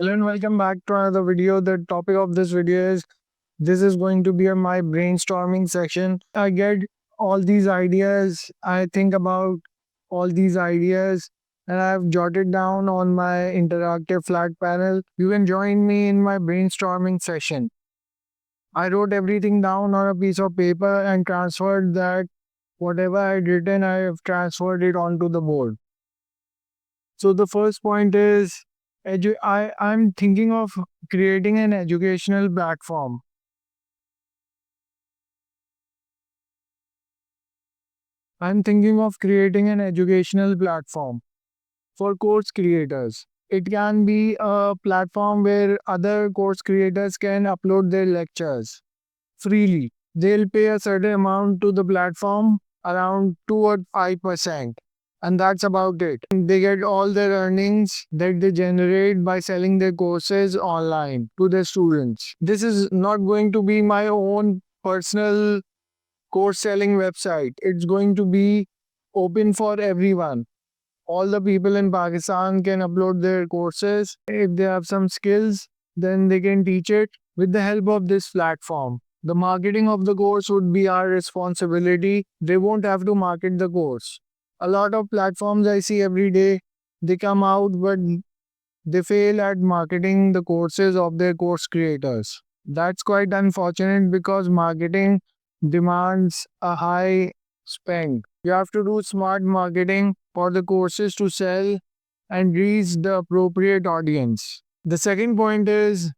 Hello and welcome back to another video. The topic of this video is this is going to be my brainstorming section. I get all these ideas, I think about all these ideas, and I've jotted down on my interactive flat panel. You can join me in my brainstorming session. I wrote everything down on a piece of paper and transferred that whatever I'd written, I have transferred it onto the board. So the first point is I'm thinking of creating an educational platform. I'm thinking of creating an educational platform for course creators. It can be a platform where other course creators can upload their lectures freely. They'll pay a certain amount to the platform, around 2 or 5%. And that's about it. They get all their earnings that they generate by selling their courses online to their students. This is not going to be my own personal course selling website. It's going to be open for everyone. All the people in Pakistan can upload their courses. If they have some skills, then they can teach it with the help of this platform. The marketing of the course would be our responsibility. They won't have to market the course. A lot of platforms I see every day, they come out, but they fail at marketing the courses of their course creators. That's quite unfortunate because marketing demands a high spend. You have to do smart marketing for the courses to sell and reach the appropriate audience. The second point is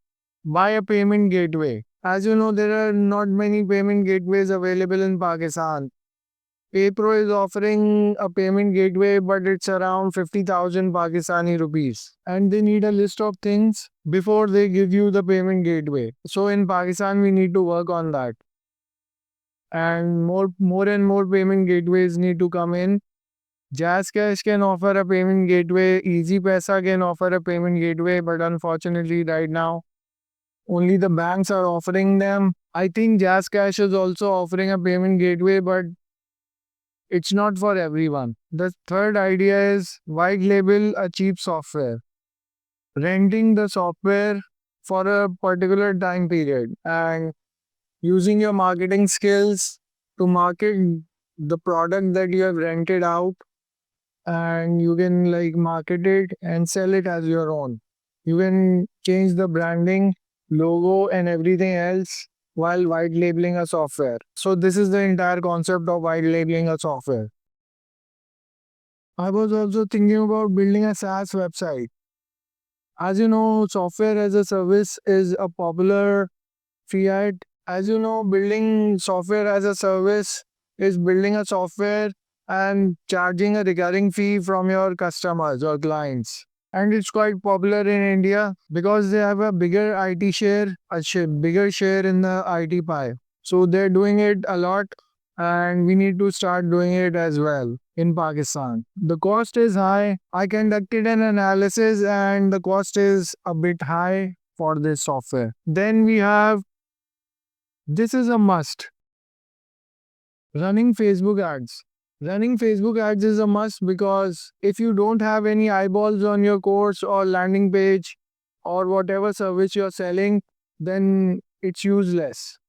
buy a payment gateway. As you know, there are not many payment gateways available in Pakistan. PayPro is offering a payment gateway, but it's around 50,000 Pakistani rupees. And they need a list of things before they give you the payment gateway. So in Pakistan, we need to work on that. And more and more payment gateways need to come in. JazzCash can offer a payment gateway. EasyPaisa can offer a payment gateway, but unfortunately, right now, only the banks are offering them. I think JazzCash is also offering a payment gateway, but it's not for everyone. The third idea is white label a cheap software, renting the software for a particular time period and using your marketing skills to market the product that you have rented out, and you can like market it and sell it as your own. You can change the branding, logo, and everything else while white labeling a software. So, this is the entire concept of white labeling a software. I was also thinking about building a SaaS website. As you know, software as a service is a popular fiat. As you know, building software as a service is building a software and charging a recurring fee from your customers or clients. And it's quite popular in India because they have a bigger IT share, bigger share in the IT pie. So they're doing it a lot, and we need to start doing it as well in Pakistan. The cost is high. I conducted an analysis, and the cost is a bit high for this software. Then we have this is a must, running Facebook ads. Running Facebook ads is a must because if you don't have any eyeballs on your course or landing page or whatever service you're selling, then it's useless.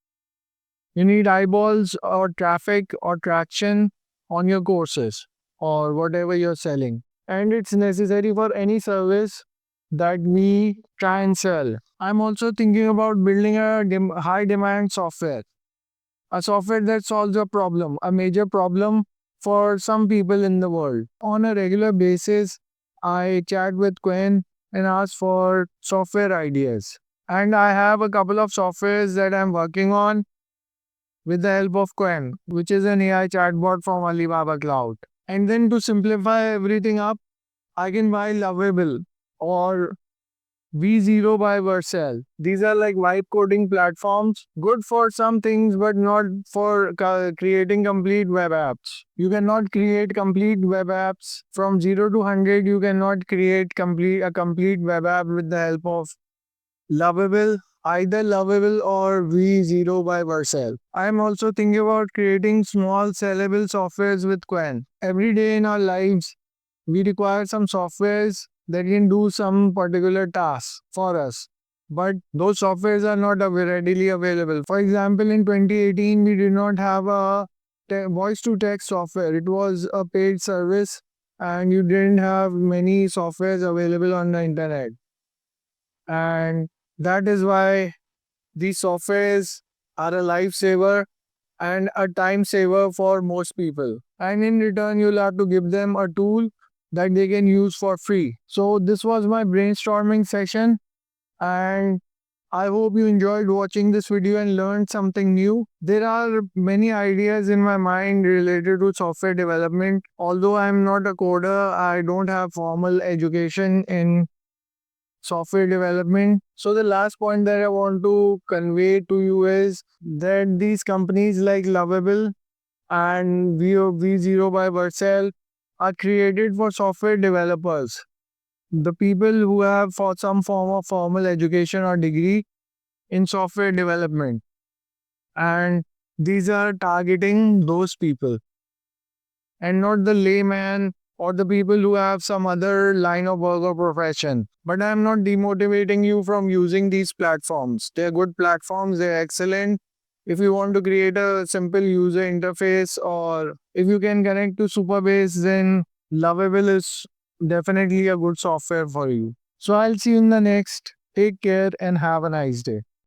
You need eyeballs or traffic or traction on your courses or whatever you're selling. And it's necessary for any service that we try and sell. I'm also thinking about building a high demand software. A software that solves a major problem for some people in the world. On a regular basis, I chat with Quen and ask for software ideas. And I have a couple of softwares that I'm working on with the help of Quen, which is an AI chatbot from Alibaba Cloud. And then to simplify everything up, I can buy Lovable or V0 by Vercel. These are like vibe coding platforms, good for some things, but not for creating complete web apps. You cannot create complete web apps from 0 to 100. You cannot create a complete web app with the help of Lovable, either Lovable or V0 by Vercel. I am also thinking about creating small sellable softwares with Quen. Every day in our lives, we require some softwares that can do some particular task for us. But those softwares are not readily available. For example, in 2018, we did not have a voice to text software. It was a paid service and you didn't have many softwares available on the internet. And that is why these softwares are a lifesaver and a time saver for most people. And in return, you'll have to give them a tool that they can use for free. So, this was my brainstorming session, and I hope you enjoyed watching this video and learned something new. There are many ideas in my mind related to software development. Although I'm not a coder, I don't have formal education in software development. So the last point that I want to convey to you is that these companies like Lovable and V0 by Vercel are created for software developers, the people who have for some form of formal education or degree in software development. And these are targeting those people and not the layman or the people who have some other line of work or profession. But I'm not demotivating you from using these platforms. They're good platforms, they're excellent. If you want to create a simple user interface or if you can connect to Superbase, then Lovable is definitely a good software for you. So I'll see you in the next. Take care and have a nice day.